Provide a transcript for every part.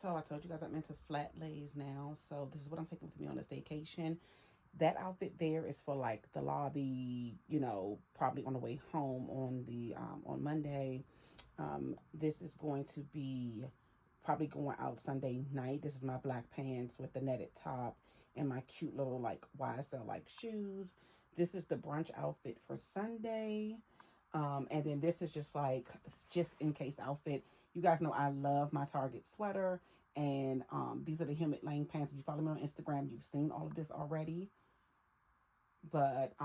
So I told you guys I'm into flat lays now. So this is what I'm taking with me on a staycation. That outfit there is for like the lobby, you know, probably on the way home on Monday. This is going to be probably going out Sunday night. This is my black pants with the netted top and my cute little like YSL like shoes. This is the brunch outfit for Sunday. And then this is just in case outfit. You guys know I love my Target sweater. And these are the Humid Lane pants. If you follow me on Instagram, you've seen all of this already. But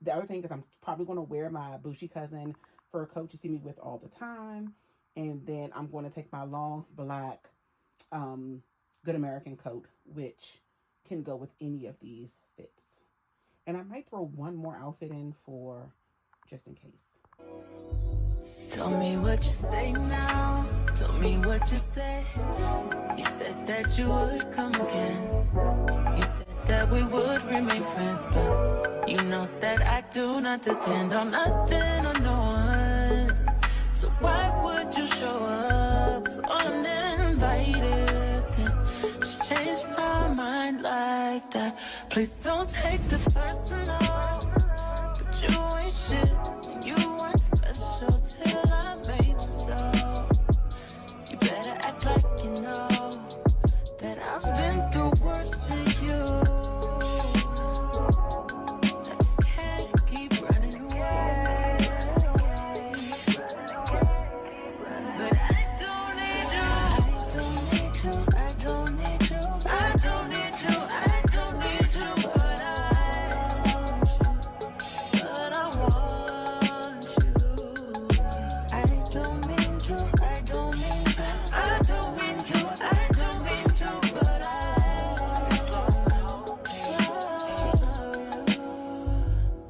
the other thing is I'm probably going to wear my Bougie Cousin fur coat you see me with all the time. And then I'm going to take my long black Good American coat, which can go with any of these fits. And I might throw one more outfit in for just in case. Tell me what you say now. Tell me what you said. You said that you would come again. You said that we would remain friends, but you know that I do not depend on nothing or no one. So why would you show up so uninvited? Just change my mind like that. Please don't take this personal, but you ain't shit. You weren't special till I made you so. You better act like you know that I've been through worse to you. I just can't keep running away. But I don't need you. I don't need you. I don't need you. I don't need you. I don't need you. But I want you. I don't mean to. I don't mean to. I don't mean to. I don't mean to. But I just lost hope.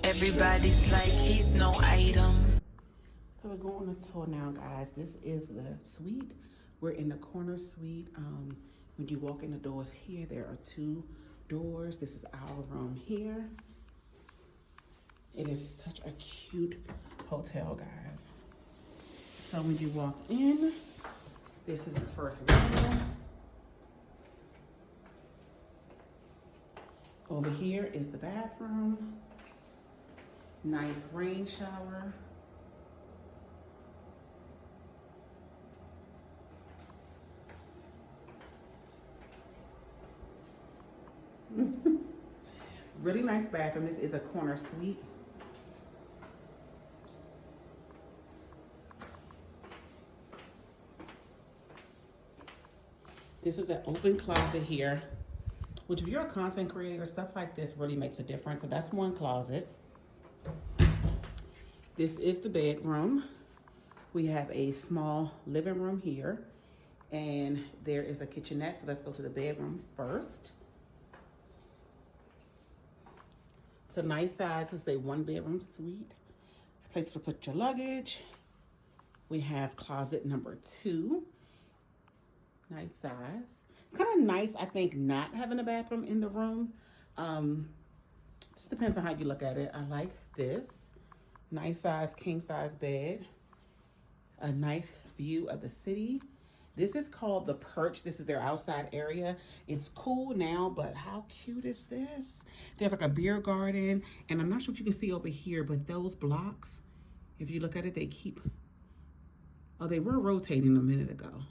Everybody's like he's no item. So we're going on a tour now, guys. This is the suite. We're in the corner suite. When you walk in the doors here, there are two doors. This is our room here. It is such a cute hotel, guys. So when you walk in, this is the first room. Over here is the bathroom. Nice rain shower. Really nice bathroom. This is a corner suite. This is an open closet here, which if you're a content creator, stuff like this really makes a difference. So that's one closet. This is the bedroom. We have a small living room here, and there is a kitchenette. So let's go to the bedroom first. It's a nice size. It's a one bedroom suite. It's a place to put your luggage. We have closet number 2. Nice size. It's kind of nice, I think, not having a bathroom in the room. Just depends on how you look at it. I like this. Nice size, king size bed. A nice view of the city. This is called the Perch. This is their outside area. It's cool now, but how cute is this? There's like a beer garden, and I'm not sure if you can see over here, but those blocks, if you look at it, they keep, oh, they were rotating a minute ago.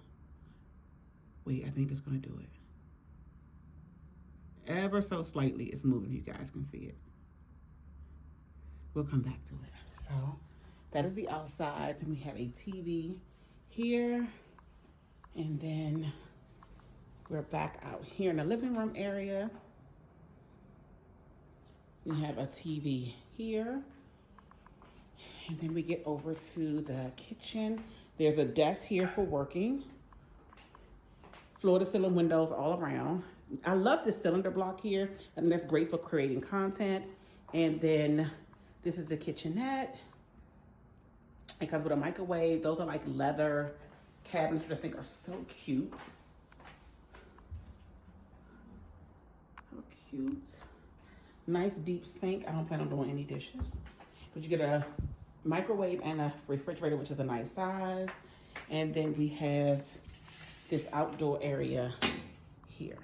Wait, I think it's gonna do it. Ever so slightly, it's moving, you guys can see it. We'll come back to it. So that is the outside, and we have a TV here. And then we're back out here in the living room area. We have a TV here. And then we get over to the kitchen. There's a desk here for working. Floor to ceiling windows all around. I love this cylinder block here, and that's great for creating content. And then this is the kitchenette. It comes with a microwave. Those are like leather cabinets, which I think are so cute. How cute. Nice deep sink. I don't plan on doing any dishes. But you get a microwave and a refrigerator, which is a nice size. And then we have this outdoor area here.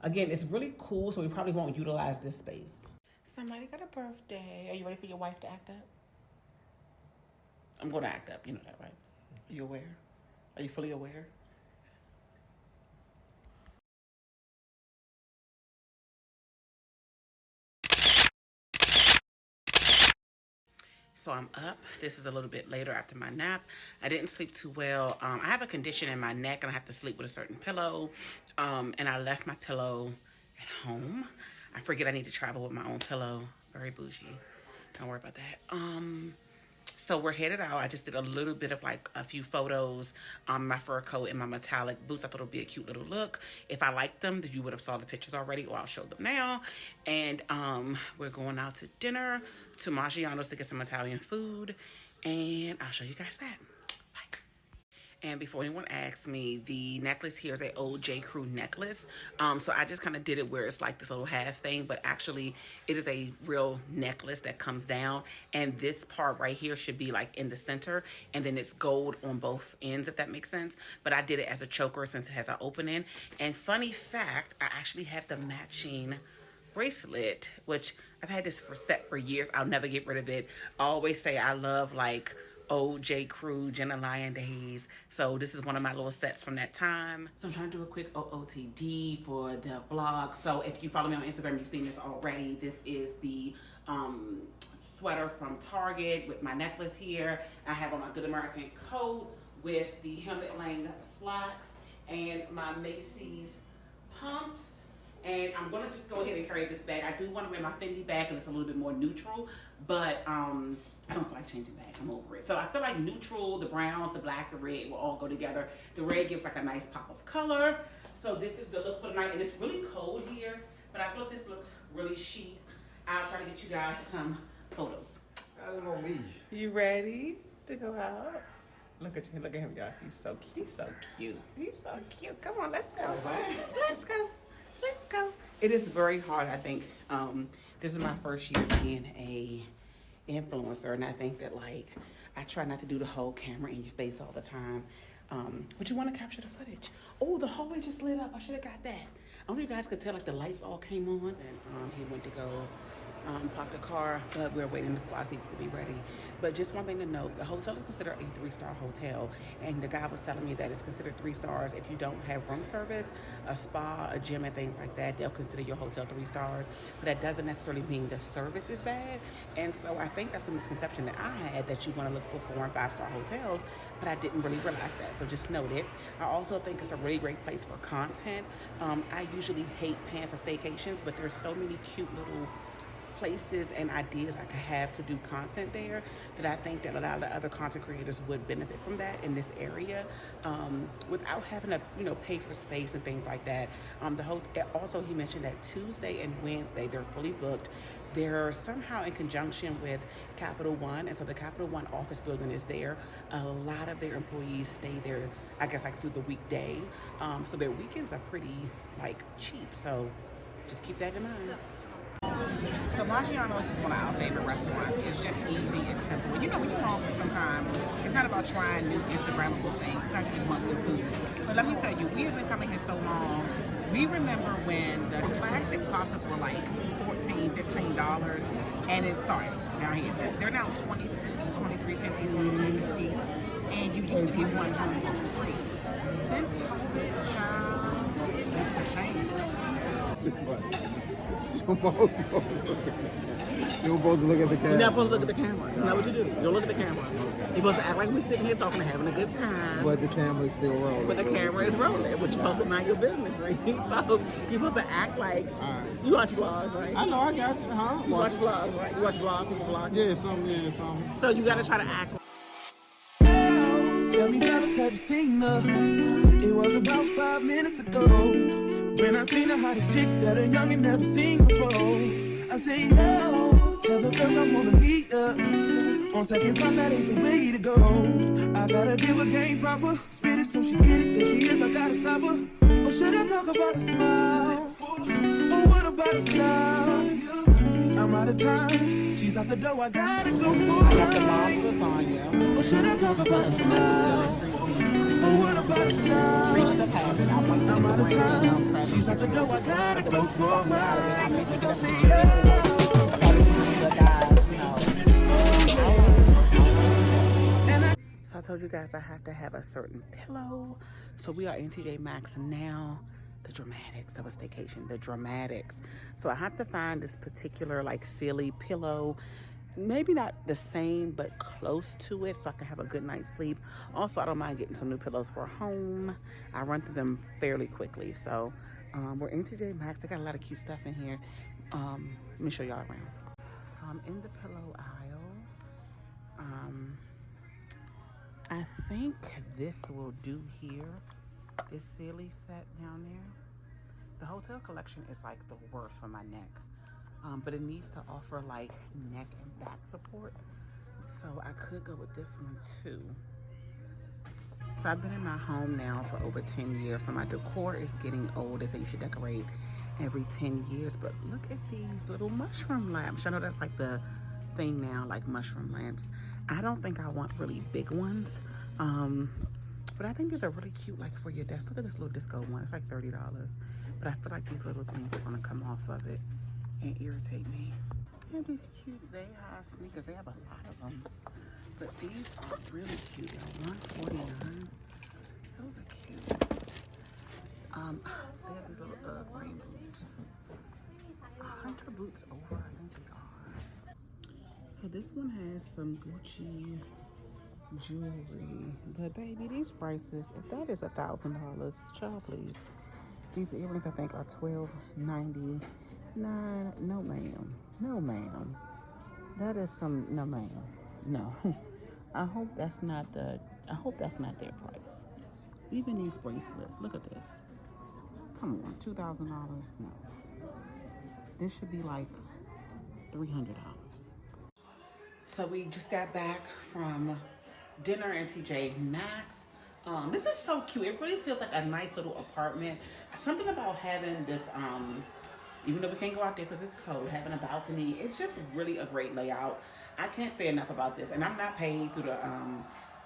Again, it's really cool, so we probably won't utilize this space. Somebody got a birthday. Are you ready for your wife to act up? I'm going to act up. You know that, right? Are you aware? Are you fully aware? So I'm up. This is a little bit later after my nap. I didn't sleep too well. I have a condition in my neck and I have to sleep with a certain pillow. And I left my pillow at home. I forget I need to travel with my own pillow. Very bougie. Don't worry about that. So we're headed out. I just did a little bit of like a few photos, my fur coat and my metallic boots. I thought it would be a cute little look. If I liked them, you would have saw the pictures already, or I'll show them now. And we're going out to dinner to Maggiano's to get some Italian food, and I'll show you guys that. Bye. And before anyone asks me, the necklace here is an old J. Crew necklace. So I just kind of did it where it's like this little half thing, but actually it is a real necklace that comes down. And this part right here should be like in the center, and then it's gold on both ends, if that makes sense. But I did it as a choker since it has an opening. And funny fact, I actually have the matching bracelet, which I've had this set for years. I'll never get rid of it. I always say I love like old J. Crew, Jenna Lion days. So this is one of my little sets from that time. So I'm trying to do a quick OOTD for the vlog. So if you follow me on Instagram, you've seen this already. This is the sweater from Target with my necklace here. I have on my Good American coat with the hemlet length slacks and my Macy's pumps. And I'm gonna just go ahead and carry this bag. I do want to wear my Fendi bag because it's a little bit more neutral, but I don't feel like changing bags. I'm over it. So I feel like neutral, the browns, the black, the red will all go together. The red gives like a nice pop of color. So this is the look for the night. And it's really cold here, but I thought this looks really chic. I'll try to get you guys some photos. I don't know me. You ready to go out? Look at you. Look at him, y'all. He's so cute. He's so cute. He's so cute. Come on, let's go. Let's go. Let's go. It is very hard, I think. This is my first year being a influencer, and I think that like I try not to do the whole camera in your face all the time, but you want to capture the footage. Oh, the hallway just lit up. I should have got that. I don't know if you guys could tell, like the lights all came on, and he went to go park the car, but we're waiting for our seats to be ready. But just one thing to note, the hotel is considered a 3-star hotel, and the guy was telling me that it's considered 3 stars if you don't have room service, a spa, a gym, and things like that. They'll consider your hotel 3 stars, but that doesn't necessarily mean the service is bad. And so I think that's a misconception that I had, that you want to look for 4- and 5-star hotels, but I didn't really realize that, so just note it. I also think it's a really great place for content. I usually hate paying for staycations, but there's so many cute little places and ideas I could have to do content there that I think that a lot of the other content creators would benefit from that in this area, without having to, you know, pay for space and things like that. Also, he mentioned that Tuesday and Wednesday they're fully booked. They're somehow in conjunction with Capital One, and so the Capital One office building is there. A lot of their employees stay there, I guess, like through the weekday. So their weekends are pretty like cheap. So just keep that in mind. So Maggiano's is one of our favorite restaurants. It's just easy and simple. And you know, when you're hungry sometimes, it's not about trying new Instagrammable things. Sometimes you just want good food. But let me tell you, we have been coming here so long. We remember when the classic pastas were like $14, $15, and it's, sorry, down here, they're now $22, $23.50, $24.50, and you used to get one home for free. Since COVID, child, things have changed. You're supposed to look at the camera. You're not supposed to look at the camera. That's not what you do. You don't look at the camera. You're supposed to act like we're sitting here talking and having a good time. But the camera's still rolling. But the camera is rolling. But you're supposed to mind your business, right? So you're supposed to act like you watch vlogs, right? I know, I got it. Huh? You watch vlogs, right? You watch vlogs, people vlog. Yeah, some. So you got to try to act like. Tell me, have you seen her? It was about 5 minutes ago when I seen the hottest chick that a youngin' never seen before. I say, yo, tell the girl I wanna meet her. On second thought, that ain't the way to go. I gotta give her game proper, spit it so she get it. There she is, I gotta stop her. Or should I talk about a smile? Or what about a style? I'm out of time. She's out the door, I gotta go for I got the mom lasagna. or should I talk about a smile? Or what about the Creatures of stars? habit. I wanted to I'm get the out of brains and time. crabby She's at the door, I gotta but the go way she for talked me out of it, I mine. couldn't get Don't up the say cheering for it. yeah. But guys, you know, I'll run through that. So I told you guys I have to have a certain pillow. So we are in TJ Maxx now. The dramatics. That was Staycation. The dramatics. So I have to find this particular like silly pillow. Maybe not the same, but close to it, so I can have a good night's sleep. Also, I don't mind getting some new pillows for home. I run through them fairly quickly. So we're in TJ Maxx. They got a lot of cute stuff in here. Let me show y'all around. So I'm in the pillow aisle. I think this will do here. This silly set down there. The hotel collection is like the worst for my neck. But it needs to offer like neck and back support. So I could go with this one too. So I've been in my home now for over 10 years. So my decor is getting old. They say you should decorate every 10 years. But look at these little mushroom lamps. I know that's like the thing now, like mushroom lamps. I don't think I want really big ones. But I think these are really cute, like for your desk. Look at this little disco one. It's like $30. But I feel like these little things are gonna come off of it and irritate me. They have these cute High sneakers. They have a lot of them. But these are really cute. They're $149. Those are cute. They have these little rain boots. Hunter boots over, I think they are. So this one has some Gucci jewelry. But baby, these prices, if that is $1,000, child please. These earrings I think are $12.99. No ma'am. No ma'am. That is some no ma'am. No. I hope that's not their price. Even these bracelets, look at this. Come on, $2,000? No. This should be like $300. So we just got back from dinner in TJ Maxx. This is so cute. It really feels like a nice little apartment. Something about having this, even though we can't go out there because it's cold, having a balcony, it's just really a great layout. I can't say enough about this. And I'm not paid through the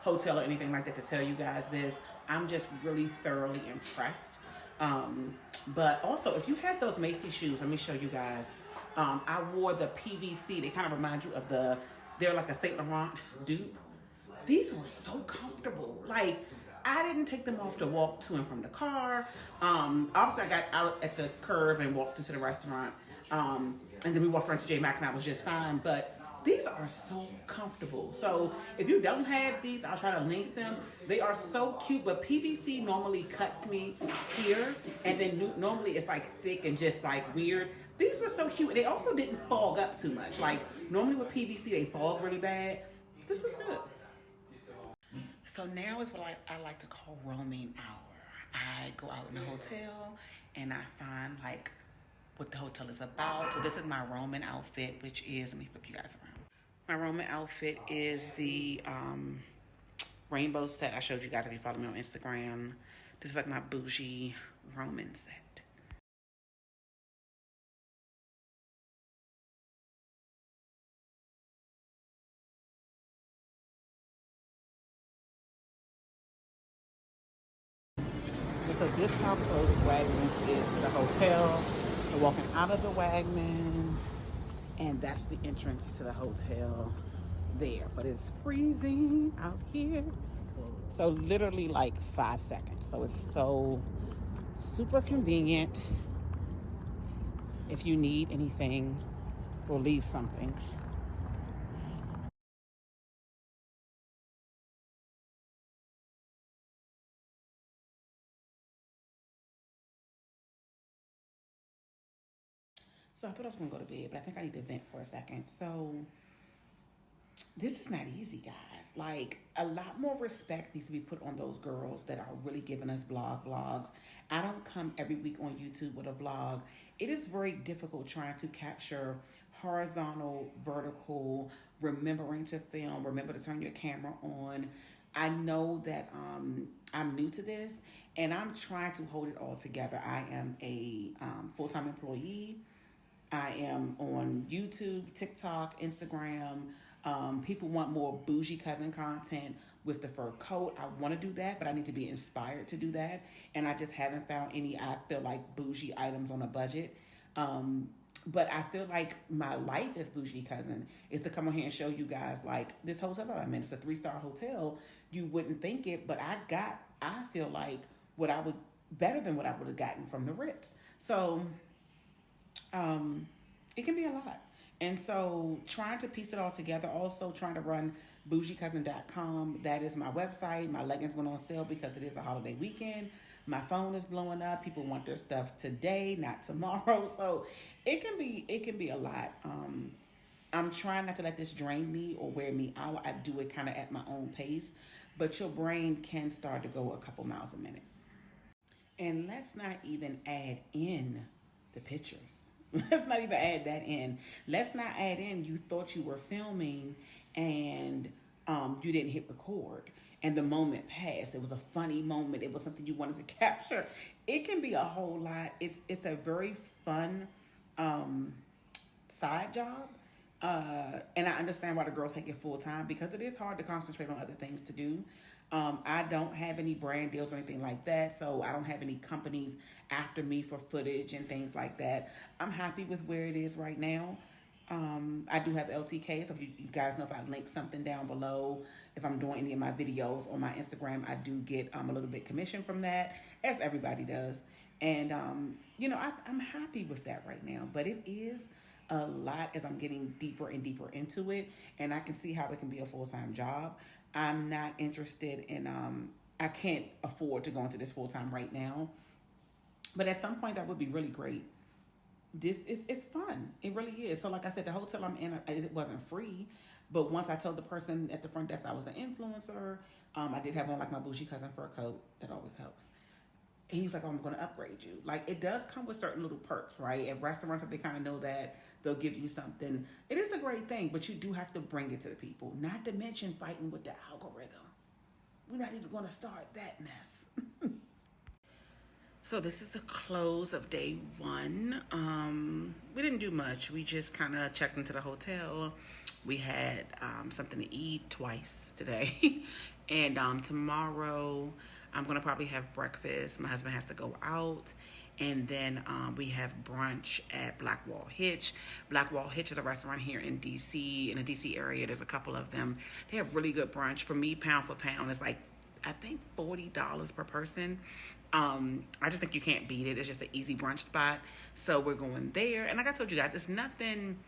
hotel or anything like that to tell you guys this. I'm just really thoroughly impressed. But also, if you have those Macy's shoes, let me show you guys. I wore the PVC. They kind of remind you of they're like a Saint Laurent dupe. These were so comfortable. Like, I didn't take them off to walk to and from the car. Obviously, I got out at the curb and walked into the restaurant. And then we walked around to J Maxx and I was just fine. But these are so comfortable. So if you don't have these, I'll try to link them. They are so cute, but PVC normally cuts me here. And then normally it's like thick and just like weird. These were so cute. They also didn't fog up too much. Like normally with PVC, they fog really bad. This was good. So now is what I like to call roaming hour. I go out in the hotel and I find like what the hotel is about. So this is my Roman outfit, which is, let me flip you guys around. My Roman outfit is the rainbow set I showed you guys if you follow me on Instagram. This is like my bougie Roman set. So this how close Wegmans is to the hotel. We're walking out of the Wegmans, and that's the entrance to the hotel there. But it's freezing out here. So literally like 5 seconds. So it's so super convenient if you need anything or leave something. So I thought I was gonna go to bed, but I think I need to vent for a second. So this is not easy, guys. Like, a lot more respect needs to be put on those girls that are really giving us vlogs. I don't come every week on YouTube with a vlog. It is very difficult trying to capture horizontal, vertical, remembering to film, remember to turn your camera on. I know that I'm new to this, and I'm trying to hold it all together. I am a full-time employee. I am on YouTube, TikTok, Instagram. People want more bougie cousin content with the fur coat. I want to do that, but I need to be inspired to do that. And I just haven't found any, I feel like, bougie items on a budget. But I feel like my life as bougie cousin is to come on here and show you guys, like, this hotel that I'm in. It's a 3-star hotel. You wouldn't think it, but I feel like better than what I would have gotten from the Ritz. So it can be a lot. And so trying to piece it all together, also trying to run bougieCousin.com. That is my website. My leggings went on sale because it is a holiday weekend. My phone is blowing up. People want their stuff today, not tomorrow. So it can be a lot. I'm trying not to let this drain me or wear me out. I do it kind of at my own pace, but your brain can start to go a couple miles a minute. And let's not even add in the pictures. Let's not even add that in. Let's not add in you thought you were filming and you didn't hit record and the moment passed. It was a funny moment. It was something you wanted to capture. It can be a whole lot. It's a very fun side job. And I understand why the girls take it full time, because it is hard to concentrate on other things to do. I don't have any brand deals or anything like that, so I don't have any companies after me for footage and things like that. I'm happy with where it is right now. I do have LTK, so if you guys know, if I link something down below, if I'm doing any of my videos on my Instagram, I do get a little bit commission from that, as everybody does. And, I'm happy with that right now, but it is a lot as I'm getting deeper and deeper into it, and I can see how it can be a full-time job. I'm not interested in, I can't afford to go into this full-time right now, but at some point that would be really great. It's fun. It really is. So like I said, the hotel I'm in, it wasn't free, but once I told the person at the front desk I was an influencer, I did have on like my bougie cousin fur coat. That always helps. And he was like, "Oh, I'm going to upgrade you." Like, it does come with certain little perks, right? At restaurants, if they kind of know that, they'll give you something. It is a great thing, but you do have to bring it to the people. Not to mention fighting with the algorithm. We're not even going to start that mess. So this is the close of day 1. We didn't do much. We just kind of checked into the hotel. We had something to eat twice today. And tomorrow I'm going to probably have breakfast. My husband has to go out. And then we have brunch at Black Wall Hitch. Black Wall Hitch is a restaurant here in D.C. In the D.C. area, there's a couple of them. They have really good brunch. For me, pound for pound, it's like, I think $40 per person. I just think you can't beat it. It's just an easy brunch spot. So we're going there. And like I told you guys, it's nothing.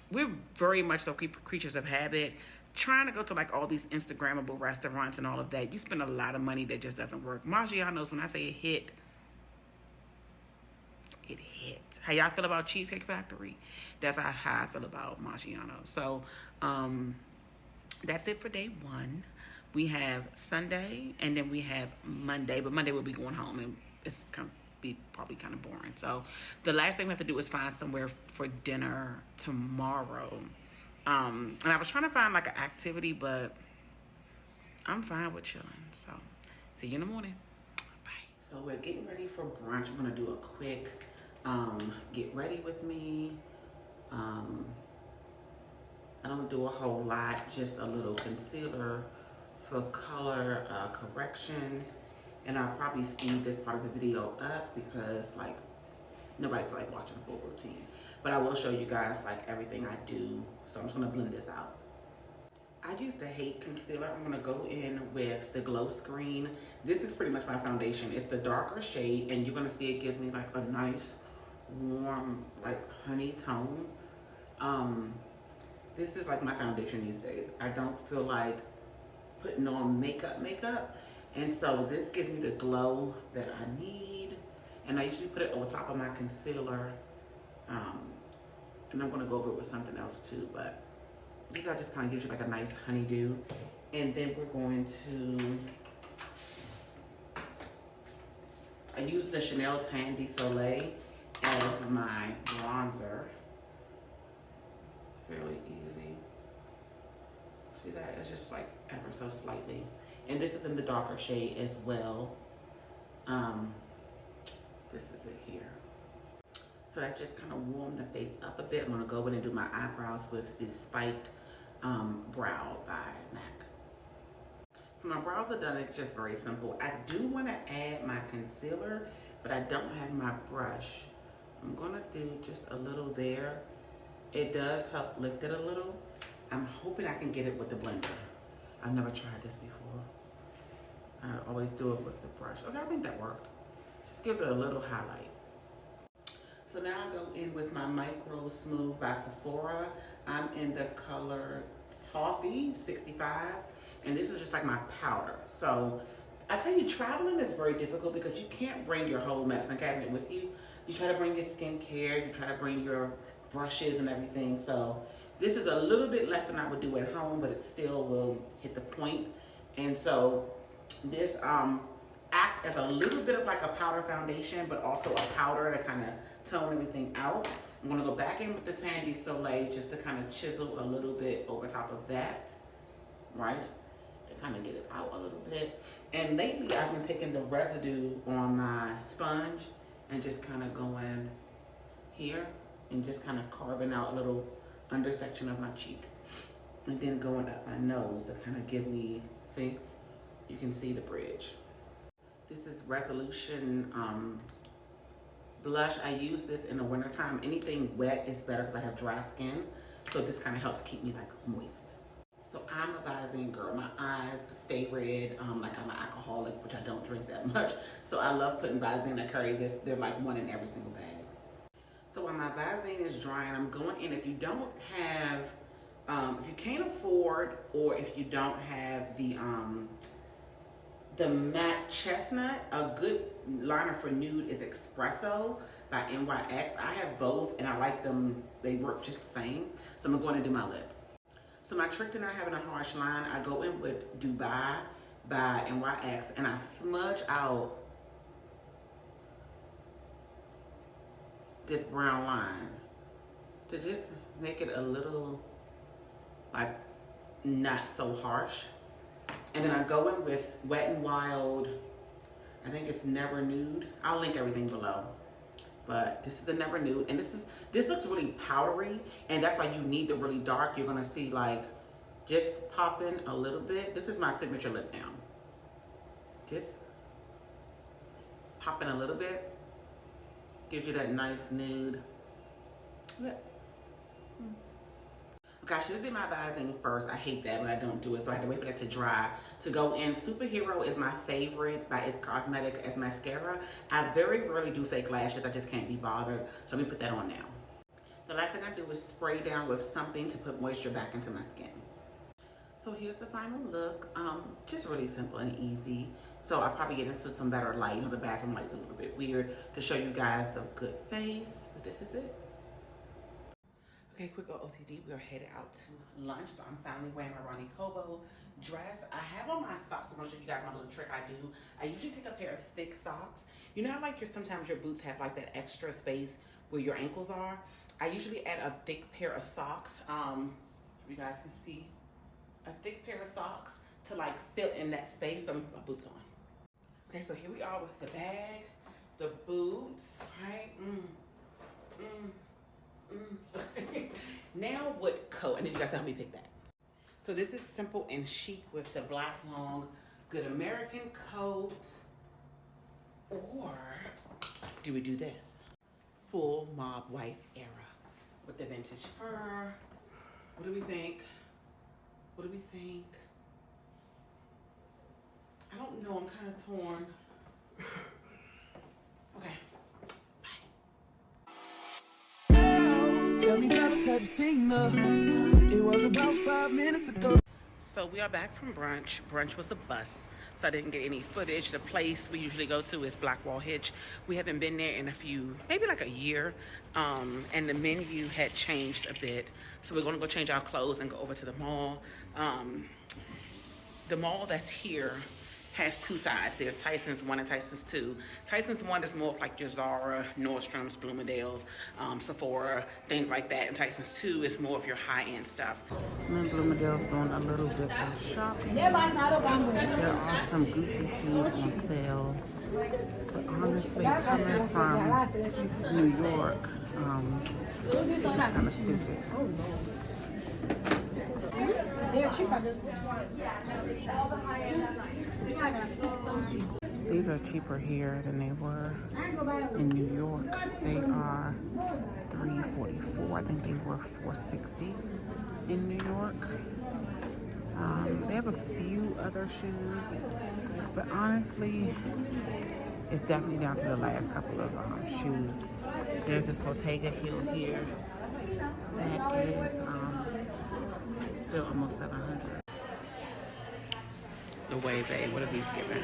We're very much so creatures of habit. Trying to go to like all these Instagrammable restaurants and all of that, you spend a lot of money that just doesn't work. Maggiano's, when I say it hit, it hit. How y'all feel about Cheesecake Factory? That's how I feel about Maggiano's. So that's it for day 1. We have Sunday and then we have Monday, but Monday we'll be going home and it's going to be probably kind of boring. So the last thing we have to do is find somewhere for dinner tomorrow. And I was trying to find like an activity, but I'm fine with chilling. So see you in the morning. Bye. So we're getting ready for brunch. I'm going to do a quick get ready with me. I don't do a whole lot, just a little concealer for color correction. And I'll probably speed this part of the video up because like nobody feel like watching a full routine. But I will show you guys like everything I do. So I'm just gonna blend this out. I used to hate concealer. I'm gonna go in with the Glow Screen. This is pretty much my foundation. It's the darker shade and you're gonna see it gives me like a nice warm like honey tone. This is like my foundation these days. I don't feel like putting on makeup. And so this gives me the glow that I need. And I usually put it on top of my concealer. And I'm gonna go over it with something else too, but this just kind of gives you like a nice honeydew. And then we're going to, I use the Chanel Tan de Soleil as my bronzer. Fairly easy. See that? It's just like ever so slightly. And this is in the darker shade as well. This is it here. So that just kind of warmed the face up a bit. I'm gonna go in and do my eyebrows with this spiked Brow by MAC. So my brows are done. It's just very simple. I do want to add my concealer, but I don't have my brush. I'm going to do just a little there. It does help lift it a little. I'm hoping I can get it with the blender. I've never tried this before. I always do it with the brush. Okay, I think that worked. Just gives it a little highlight. So now I go in with my Micro Smooth by Sephora. I'm in the color Toffee 65, and this is just like my powder. So I tell you, traveling is very difficult because you can't bring your whole medicine cabinet with you. You try to bring your skincare, you try to bring your brushes and everything. So this is a little bit less than I would do at home, but it still will hit the point. And so this acts as a little bit of like a powder foundation, but also a powder to kind of tone everything out. I'm gonna go back in with the Tandy Soleil just to kind of chisel a little bit over top of that, right? To kind of get it out a little bit. And lately I've been taking the residue on my sponge and just kind of going here and just kind of carving out a little undersection of my cheek. And then going up my nose to kind of give me, see, you can see the bridge. This is Resolution blush. I use this in the wintertime. Anything wet is better because I have dry skin. So this kind of helps keep me like moist. So I'm a Visine girl. My eyes stay red, like I'm an alcoholic, which I don't drink that much. So I love putting Visine. I carry this. They're like one in every single bag. So while my Visine is drying, I'm going in. If you don't have, if you can't afford, or if you don't have the matte chestnut, a good liner for nude is Espresso by NYX. I have both and I like them. They work just the same. So I'm going to do my lip. So my trick to not having a harsh line, I go in with Dubai by NYX and I smudge out this brown line to just make it a little like not so harsh. And then I go in with Wet n Wild, I think it's Never Nude. I'll link everything below. But this is the Never Nude. And this looks really powdery. And that's why you need the really dark. You're going to see like just popping a little bit. This is my signature lip now. Just popping a little bit. Gives you that nice nude lip. Okay, I should have did my Visine first. I hate that when I don't do it, so I had to wait for that to dry to go in. Superhero is my favorite by It's Cosmetic as mascara. I very rarely do fake lashes. I just can't be bothered. So let me put that on now. The last thing I do is spray down with something to put moisture back into my skin. So here's the final look. Just really simple and easy. So I'll probably get into some better light. You know, the bathroom light's a little bit weird to show you guys the good face, but this is it. Okay, quick OTD. We are headed out to lunch. So I'm finally wearing my Ronnie Kobo dress. I have on my socks. I'm gonna show you guys my little trick I do. I usually take a pair of thick socks. You know how like sometimes your boots have like that extra space where your ankles are? I usually add a thick pair of socks. You guys can see a thick pair of socks to like fill in that space. So I'm gonna put my boots on. Okay, so here we are with the bag, the boots, right? Now what coat? I need you guys to help me pick that. So this is simple and chic with the black long Good American coat. Or do we do this? Full mob wife era with the vintage fur. What do we think? What do we think? I don't know, I'm kind of torn. Okay. Tell me, have you seen us? It was about 5 minutes ago. So we are back from brunch. Brunch was a bus, so I didn't get any footage. The place we usually go to is Blackwall Hitch. We haven't been there in maybe like a year, and the menu had changed a bit. So we're gonna go change our clothes and go over to the mall. The mall that's here has two sides. There's Tyson's 1 and Tyson's 2. Tyson's 1 is more of like your Zara, Nordstrom's, Bloomingdale's, Sephora, things like that. And Tyson's 2 is more of your high-end stuff. I'm in Bloomingdale's doing a little bit of shopping. There are some Gucci shoes on sale. But honestly, coming from New York, it's kind of stupid. They're cheap. I just These are cheaper here than they were in New York. They are $344. I think they were $460 in New York. They have a few other shoes, but honestly, it's definitely down to the last couple of shoes. There's this Bottega heel here that is still almost $700. The Wave A, what are these giving?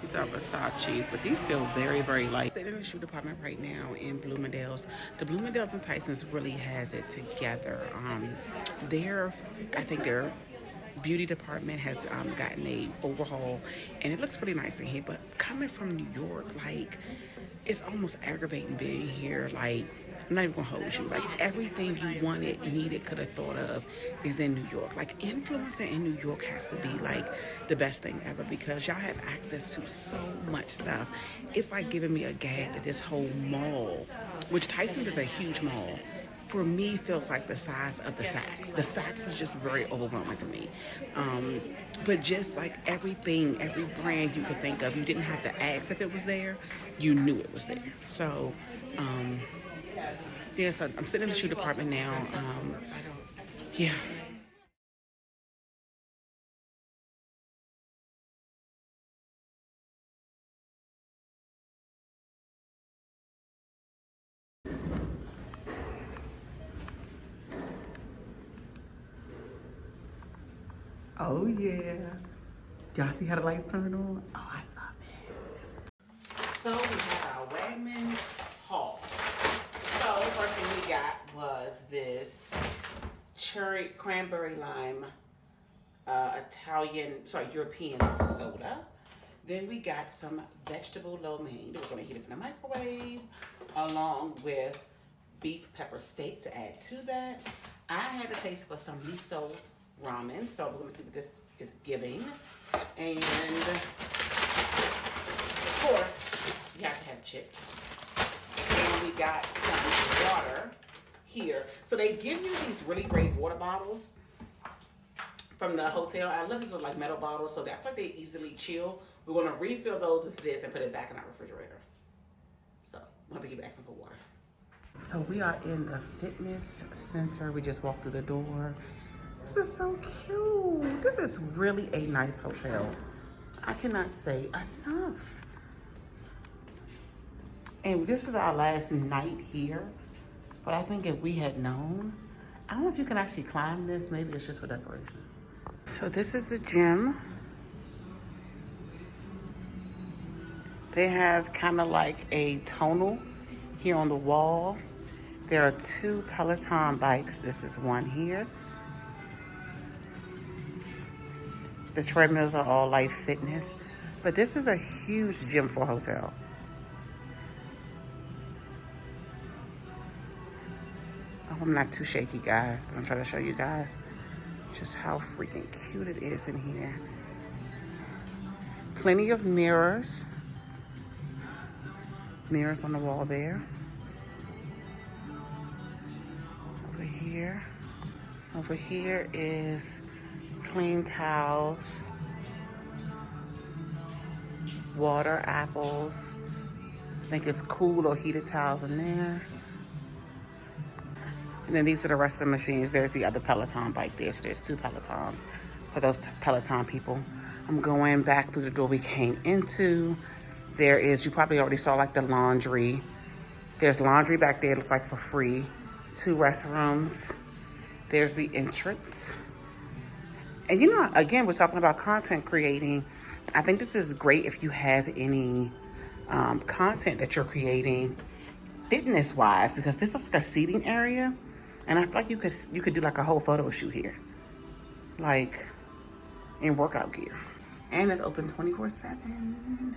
These are Versace's, but these feel very, very light. I'm sitting in the shoe department right now in Bloomingdale's. The Bloomingdale's and Tyson's really has it together. I think their beauty department has gotten a overhaul, and it looks really nice in here. But coming from New York, like, it's almost aggravating being here. Like, I'm not even gonna hold you. Like, everything you wanted, needed, could have thought of is in New York. Like, influencing in New York has to be like the best thing ever, because y'all have access to so much stuff. It's like giving me a gag that this whole mall, which Tyson's is a huge mall, for me feels like the size of the Saks. The Saks was just very overwhelming to me. But just like everything, every brand you could think of, you didn't have to ask if it was there. You knew it was there. So, yeah, so I'm sitting in the shoe department now. Yeah. Oh yeah. Y'all see how the lights turn on? Oh, I love it. So we have our Wegmans haul. So the first thing we got was this cherry cranberry lime European soda. Then we got some vegetable lo mein. We're gonna heat it in the microwave, along with beef pepper steak to add to that. I had a taste for some miso ramen, so we're gonna see what this is giving. And of course, you have to have chips. And we got some water here. So they give you these really great water bottles from the hotel. I love these little like metal bottles, so I feel like they easily chill. We're gonna refill those with this and put it back in our refrigerator. So we'll have to keep asking for water. So we are in the fitness center. We just walked through the door. This is so cute. This is really a nice hotel. I cannot say enough. And this is our last night here. But I think if we had known, I don't know if you can actually climb this. Maybe it's just for decoration. So this is the gym. They have kind of like a tonal here on the wall. There are 2 Peloton bikes. This is one here. The treadmills are all Life Fitness. But this is a huge gym for a hotel. I hope I'm not too shaky, guys, but I'm trying to show you guys just how freaking cute it is in here. Plenty of mirrors. Mirrors on the wall there. Over here. Over here is clean towels, water, apples. I think it's cool or heated towels in there. And then these are the rest of the machines. There's the other Peloton bike there. So there's 2 Pelotons for those Peloton people. I'm going back through the door we came into. There is, you probably already saw like the laundry. There's laundry back there, it looks like for free. 2 restrooms. There's the entrance. And you know, again, we're talking about content creating. I think this is great if you have any content that you're creating fitness-wise, because this is like a seating area. And I feel like you could do like a whole photo shoot here. Like in workout gear. And it's open 24/7.